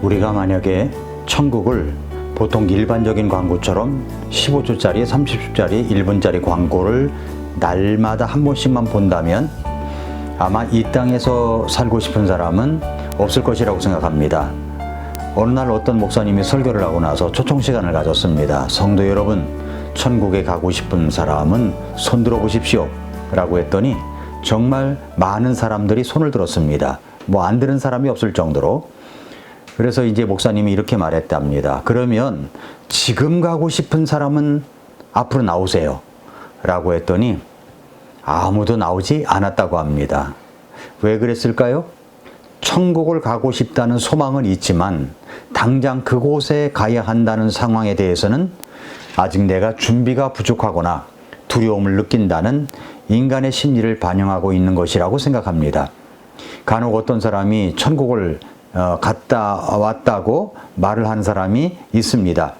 우리가 만약에 천국을 보통 일반적인 광고처럼 15초짜리, 30초짜리, 1분짜리 광고를 날마다 한 번씩만 본다면 아마 이 땅에서 살고 싶은 사람은 없을 것이라고 생각합니다. 어느 날 어떤 목사님이 설교를 하고 나서 초청 시간을 가졌습니다. 성도 여러분, 천국에 가고 싶은 사람은 손 들어 보십시오 라고 했더니 정말 많은 사람들이 손을 들었습니다. 뭐 안 들은 사람이 없을 정도로. 그래서 이제 목사님이 이렇게 말했답니다. 그러면 지금 가고 싶은 사람은 앞으로 나오세요 라고 했더니 아무도 나오지 않았다고 합니다. 왜 그랬을까요? 천국을 가고 싶다는 소망은 있지만 당장 그곳에 가야 한다는 상황에 대해서는 아직 내가 준비가 부족하거나 두려움을 느낀다는 인간의 심리를 반영하고 있는 것이라고 생각합니다. 간혹 어떤 사람이 천국을 갔다 왔다고 말을 한 사람이 있습니다.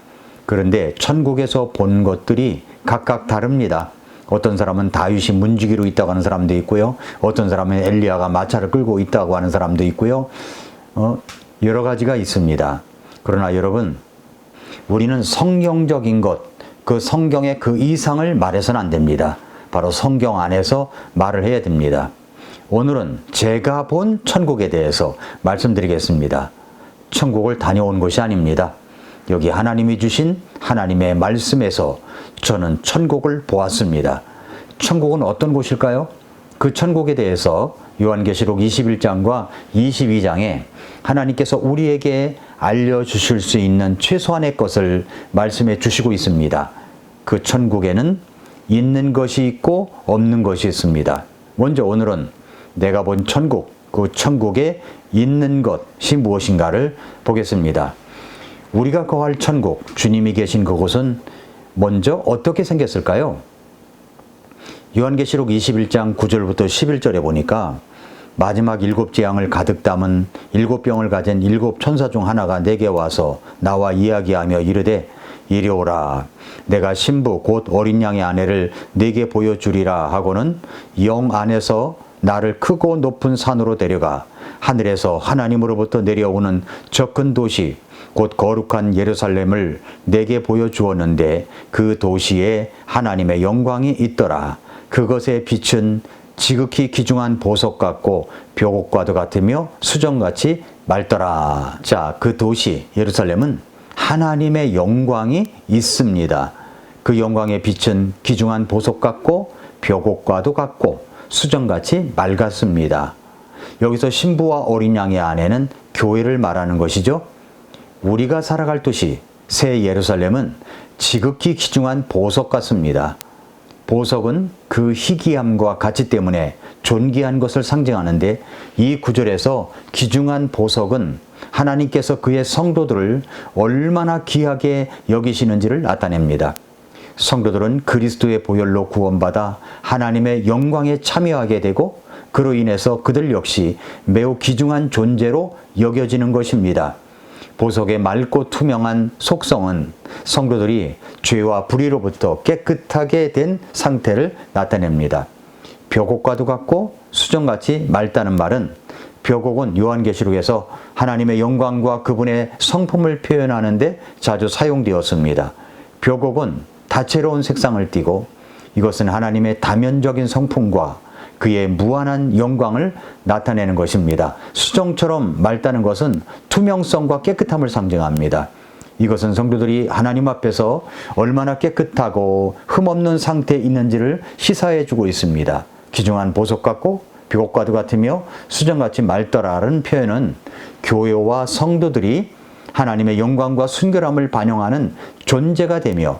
그런데 천국에서 본 것들이 각각 다릅니다. 어떤 사람은 다윗이 문지기로 있다고 하는 사람도 있고요. 어떤 사람은 엘리야가 마차를 끌고 있다고 하는 사람도 있고요. 여러 가지가 있습니다. 그러나 여러분, 우리는 성경적인 것, 그 성경의 그 이상을 말해서는 안 됩니다. 바로 성경 안에서 말을 해야 됩니다. 오늘은 제가 본 천국에 대해서 말씀드리겠습니다. 천국을 다녀온 것이 아닙니다. 여기 하나님이 주신 하나님의 말씀에서 저는 천국을 보았습니다. 천국은 어떤 곳일까요? 그 천국에 대해서 요한계시록 21장과 22장에 하나님께서 우리에게 알려주실 수 있는 최소한의 것을 말씀해 주시고 있습니다. 그 천국에는 있는 것이 있고 없는 것이 있습니다. 먼저 오늘은 내가 본 천국, 그 천국에 있는 것이 무엇인가를 보겠습니다. 우리가 거할 천국, 주님이 계신 그곳은 먼저 어떻게 생겼을까요? 요한계시록 21장 9절부터 11절에 보니까 마지막 7 재앙을 가득 담은 7 병을 가진 7 천사 중 하나가 내게 와서 나와 이야기하며 이르되 이리 오라. 내가 신부 곧 어린 양의 아내를 네게 보여주리라 하고는 영 안에서 나를 크고 높은 산으로 데려가 하늘에서 하나님으로부터 내려오는 저 큰 도시 곧 거룩한 예루살렘을 내게 보여주었는데 그 도시에 하나님의 영광이 있더라. 그것의 빛은 지극히 귀중한 보석 같고 벽옥과도 같으며 수정같이 맑더라. 자, 그 도시 예루살렘은 하나님의 영광이 있습니다. 그 영광의 빛은 귀중한 보석 같고 벽옥과도 같고 수정같이 맑았습니다. 여기서 신부와 어린 양의 아내는 교회를 말하는 것이죠. 우리가 살아갈 도시 새 예루살렘은 지극히 귀중한 보석 같습니다. 보석은 그 희귀함과 가치 때문에 존귀한 것을 상징하는데 이 구절에서 귀중한 보석은 하나님께서 그의 성도들을 얼마나 귀하게 여기시는지를 나타냅니다. 성도들은 그리스도의 보혈로 구원받아 하나님의 영광에 참여하게 되고 그로 인해서 그들 역시 매우 귀중한 존재로 여겨지는 것입니다. 보석의 맑고 투명한 속성은 성도들이 죄와 불의로부터 깨끗하게 된 상태를 나타냅니다. 벽옥과도 같고 수정같이 맑다는 말은 벽옥은 요한계시록에서 하나님의 영광과 그분의 성품을 표현하는데 자주 사용되었습니다. 벽옥은 다채로운 색상을 띠고 이것은 하나님의 다면적인 성품과 그의 무한한 영광을 나타내는 것입니다. 수정처럼 맑다는 것은 투명성과 깨끗함을 상징합니다. 이것은 성도들이 하나님 앞에서 얼마나 깨끗하고 흠없는 상태에 있는지를 시사해 주고 있습니다. 귀중한 보석 같고 벽옥과도 같으며 수정같이 맑더라라는 표현은 교회와 성도들이 하나님의 영광과 순결함을 반영하는 존재가 되며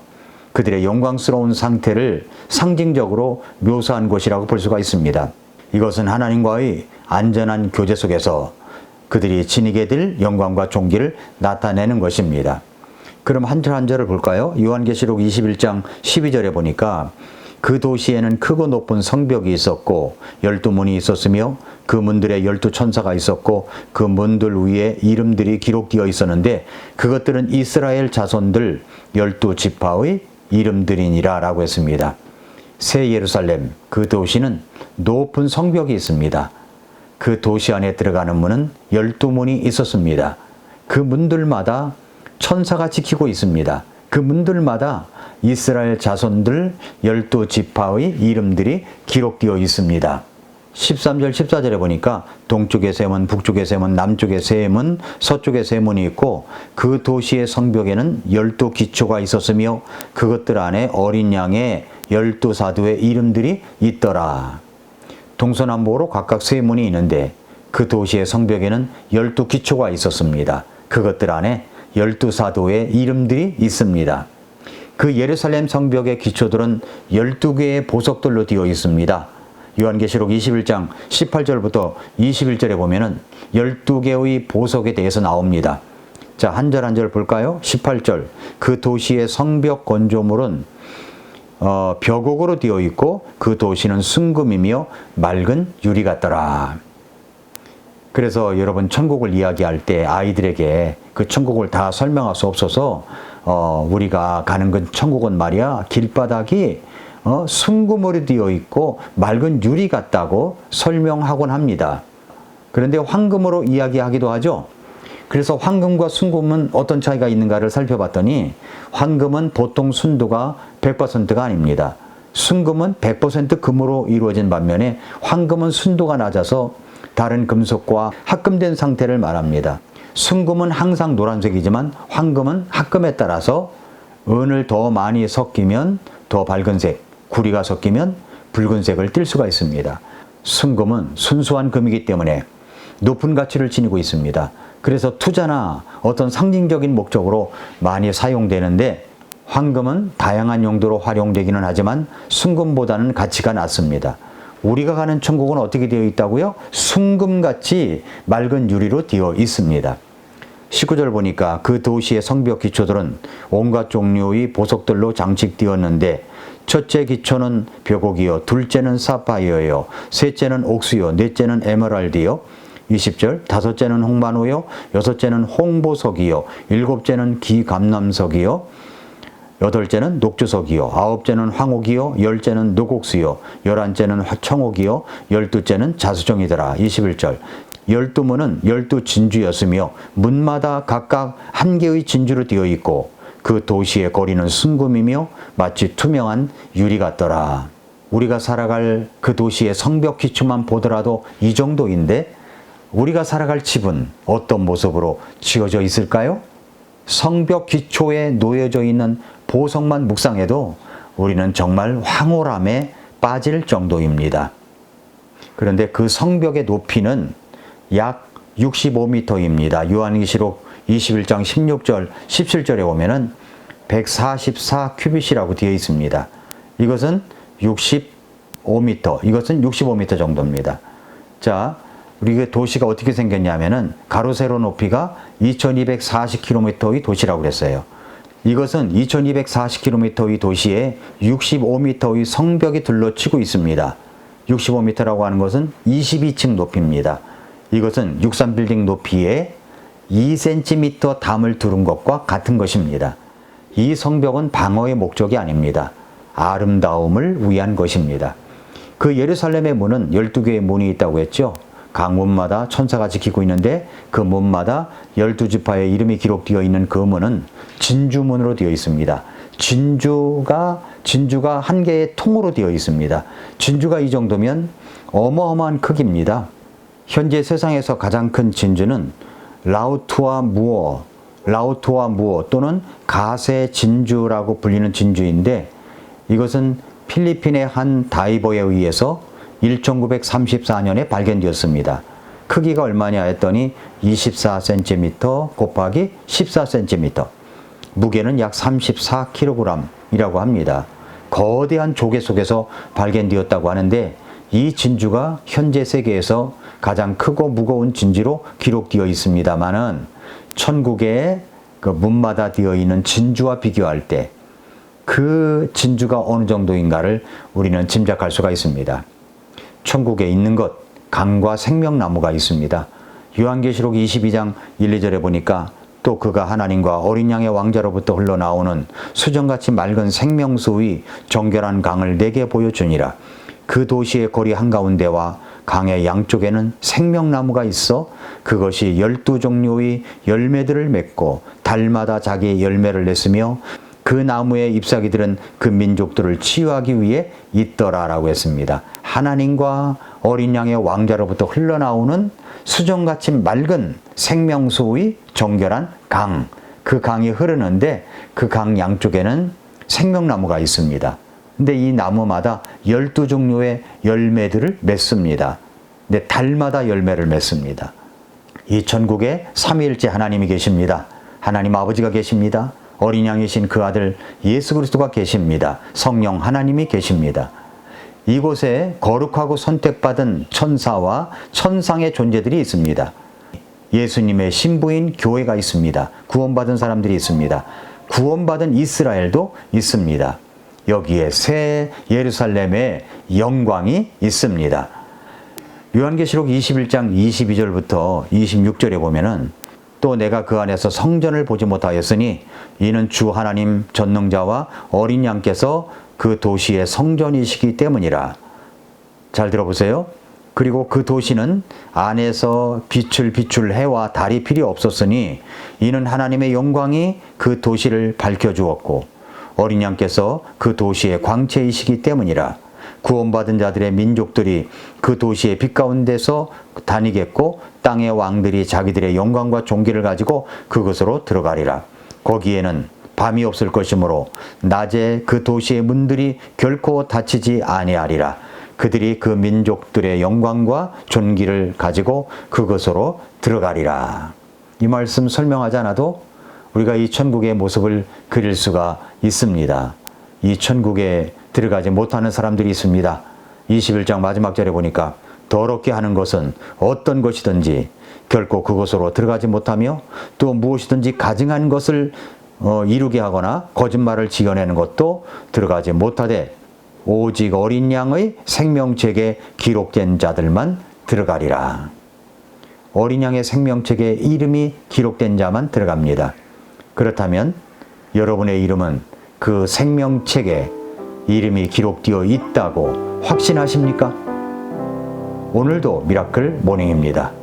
그들의 영광스러운 상태를 상징적으로 묘사한 것이라고 볼 수가 있습니다. 이것은 하나님과의 안전한 교제 속에서 그들이 지니게 될 영광과 존귀를 나타내는 것입니다. 그럼 한 절 한 절을 볼까요? 요한계시록 21장 12절에 보니까 그 도시에는 크고 높은 성벽이 있었고 12문이 있었으며 그 문들에 12 천사가 있었고 그 문들 위에 이름들이 기록되어 있었는데 그것들은 이스라엘 자손들 12 지파의 이름들이니라 라고 했습니다. 새 예루살렘 그 도시는 높은 성벽이 있습니다. 그 도시 안에 들어가는 문은 12문이 있었습니다. 그 문들마다 천사가 지키고 있습니다. 그 문들마다 이스라엘 자손들 12지파의 이름들이 기록되어 있습니다. 13절 14절에 보니까 동쪽의 세 문, 북쪽의 세 문, 남쪽의 세 문, 서쪽의 세 문이 있고 그 도시의 성벽에는 12기초가 있었으며 그것들 안에 어린 양의 12사도의 이름들이 있더라. 동서남북으로 각각 세 문이 있는데 그 도시의 성벽에는 12기초가 있었습니다. 그것들 안에 12사도의 이름들이 있습니다. 그 예루살렘 성벽의 기초들은 12개의 보석들로 되어 있습니다. 요한계시록 21장 18절부터 21절에 보면은 12개의 보석에 대해서 나옵니다. 자, 한 절 한 절 볼까요? 18절. 그 도시의 성벽 건조물은 벽옥으로 되어 있고 그 도시는 순금이며 맑은 유리 같더라. 그래서 여러분 천국을 이야기할 때 아이들에게 그 천국을 다 설명할 수 없어서 우리가 가는 그 천국은 말이야 길바닥이 순금으로 되어 있고 맑은 유리 같다고 설명하곤 합니다. 그런데 황금으로 이야기하기도 하죠. 그래서 황금과 순금은 어떤 차이가 있는가를 살펴봤더니 황금은 보통 순도가 100%가 아닙니다. 순금은 100% 금으로 이루어진 반면에 황금은 순도가 낮아서 다른 금속과 합금된 상태를 말합니다. 순금은 항상 노란색이지만 황금은 합금에 따라서 은을 더 많이 섞이면 더 밝은색, 구리가 섞이면 붉은색을 띨 수가 있습니다. 순금은 순수한 금이기 때문에 높은 가치를 지니고 있습니다. 그래서 투자나 어떤 상징적인 목적으로 많이 사용되는데 황금은 다양한 용도로 활용되기는 하지만 순금보다는 가치가 낮습니다. 우리가 가는 천국은 어떻게 되어 있다고요? 순금같이 맑은 유리로 되어 있습니다. 19절 보니까 그 도시의 성벽 기초들은 온갖 종류의 보석들로 장식되었는데 첫째 기초는 벽옥이요, 둘째는 사파이어요, 셋째는 옥수요, 넷째는 에메랄드요, 20절 다섯째는 홍만호요, 여섯째는 홍보석이요, 일곱째는 기감남석이요, 여덟째는 녹주석이요, 아홉째는 황옥이요, 열째는 녹옥수요, 열한째는 청옥이요, 열두째는 자수정이더라. 21절 12문은 12진주였으며 문마다 각각 한 개의 진주로 되어 있고 그 도시의 거리는 순금이며 마치 투명한 유리 같더라. 우리가 살아갈 그 도시의 성벽 기초만 보더라도 이 정도인데 우리가 살아갈 집은 어떤 모습으로 지어져 있을까요? 성벽 기초에 놓여져 있는 보석만 묵상해도 우리는 정말 황홀함에 빠질 정도입니다. 그런데 그 성벽의 높이는 약 65m입니다. 요한계시록 21장 16절, 17절에 보면은 144 큐빗이라고 되어 있습니다. 이것은 65m, 이것은 65m 정도입니다. 자, 우리 도시가 어떻게 생겼냐면은 가로 세로 높이가 2240km의 도시라고 그랬어요. 이것은 2240km의 도시에 65m의 성벽이 둘러치고 있습니다. 65m라고 하는 것은 22층 높이입니다. 이것은 63빌딩 높이에 2cm 담을 두른 것과 같은 것입니다. 이 성벽은 방어의 목적이 아닙니다. 아름다움을 위한 것입니다. 그 예루살렘의 문은 12개의 문이 있다고 했죠. 각 문마다 천사가 지키고 있는데 그 문마다 12지파의 이름이 기록되어 있는 그 문은 진주문으로 되어 있습니다. 진주가 한 개의 통으로 되어 있습니다. 진주가 이 정도면 어마어마한 크기입니다. 현재 세상에서 가장 큰 진주는 라우투아 무어 또는 가세 진주라고 불리는 진주인데 이것은 필리핀의 한 다이버에 의해서 1934년에 발견되었습니다. 크기가 얼마냐 했더니 24cm 곱하기 14cm, 무게는 약 34kg이라고 합니다. 거대한 조개 속에서 발견되었다고 하는데 이 진주가 현재 세계에서 가장 크고 무거운 진주로 기록되어 있습니다만은 천국의 그 문마다 되어 있는 진주와 비교할 때 그 진주가 어느 정도인가를 우리는 짐작할 수가 있습니다. 천국에 있는 것, 강과 생명나무가 있습니다. 요한계시록 22장 1, 2절에 보니까 또 그가 하나님과 어린 양의 왕자로부터 흘러나오는 수정같이 맑은 생명수의 정결한 강을 내게 보여주니라. 그 도시의 거리 한가운데와 강의 양쪽에는 생명나무가 있어 그것이 12종류의 열매들을 맺고 달마다 자기 열매를 냈으며 그 나무의 잎사귀들은 그 민족들을 치유하기 위해 있더라라고 했습니다. 하나님과 어린 양의 왕자로부터 흘러나오는 수정같이 맑은 생명수의 정결한 강, 그 강이 흐르는데 그 강 양쪽에는 생명나무가 있습니다. 근데 이 나무마다 12종류의 열매들을 맺습니다. 근데 달마다 열매를 맺습니다. 이 천국에 삼위일체 하나님이 계십니다. 하나님 아버지가 계십니다. 어린 양이신 그 아들 예수 그리스도가 계십니다. 성령 하나님이 계십니다. 이곳에 거룩하고 선택받은 천사와 천상의 존재들이 있습니다. 예수님의 신부인 교회가 있습니다. 구원받은 사람들이 있습니다. 구원받은 이스라엘도 있습니다. 여기에 새 예루살렘의 영광이 있습니다. 요한계시록 21장 22절부터 26절에 보면은 또 내가 그 안에서 성전을 보지 못하였으니 이는 주 하나님 전능자와 어린 양께서 그 도시의 성전이시기 때문이라. 잘 들어보세요. 그리고 그 도시는 안에서 빛을 비출 해와 달이 필요 없었으니 이는 하나님의 영광이 그 도시를 밝혀주었고 어린 양께서 그 도시의 광채이시기 때문이라. 구원받은 자들의 민족들이 그 도시의 빛 가운데서 다니겠고 땅의 왕들이 자기들의 영광과 존귀를 가지고 그곳으로 들어가리라. 거기에는 밤이 없을 것이므로 낮에 그 도시의 문들이 결코 닫히지 아니하리라. 그들이 그 민족들의 영광과 존귀를 가지고 그곳으로 들어가리라. 이 말씀 설명하지 않아도 우리가 이 천국의 모습을 그릴 수가 있습니다. 이 천국에 들어가지 못하는 사람들이 있습니다. 21장 마지막 절에 보니까 더럽게 하는 것은 어떤 것이든지 결코 그곳으로 들어가지 못하며 또 무엇이든지 가증한 것을 이루게 하거나 거짓말을 지어내는 것도 들어가지 못하되 오직 어린 양의 생명책에 기록된 자들만 들어가리라. 어린 양의 생명책에 이름이 기록된 자만 들어갑니다. 그렇다면 여러분의 이름은 그 생명책에 이름이 기록되어 있다고 확신하십니까? 오늘도 미라클 모닝입니다.